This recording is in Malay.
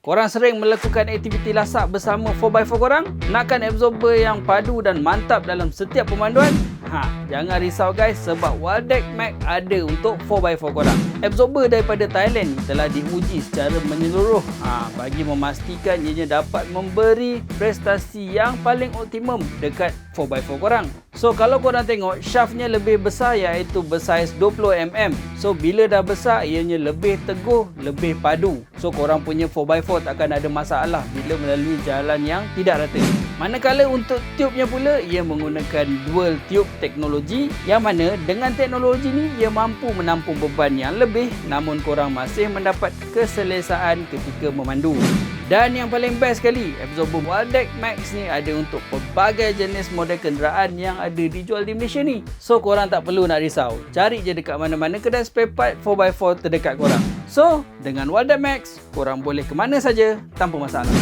Korang sering melakukan aktiviti lasak bersama 4x4 korang? Nakkan absorber yang padu dan mantap dalam setiap pemanduan? Jangan risau guys, sebab Waldeck Max ada untuk 4x4 korang. Absorber daripada Thailand telah diuji secara menyeluruh bagi memastikan ianya dapat memberi prestasi yang paling optimum dekat 4x4 korang. So kalau korang tengok, shaftnya lebih besar, iaitu bersaiz 20mm. So bila dah besar, ianya lebih teguh, lebih padu. So korang punya 4x4 takkan ada masalah bila melalui jalan yang tidak rata. Manakala untuk tubenya pula, ia menggunakan dual tube teknologi, yang mana dengan teknologi ni ia mampu menampung beban yang lebih, namun korang masih mendapat keselesaan ketika memandu. Dan yang paling best sekali, absorber Waldeck Max ni ada untuk pelbagai jenis model kenderaan yang ada dijual di Malaysia ni. So korang tak perlu nak risau, cari je dekat mana-mana kedai spare part 4x4 terdekat korang. So dengan Waldeck Max, korang boleh ke mana saja tanpa masalah.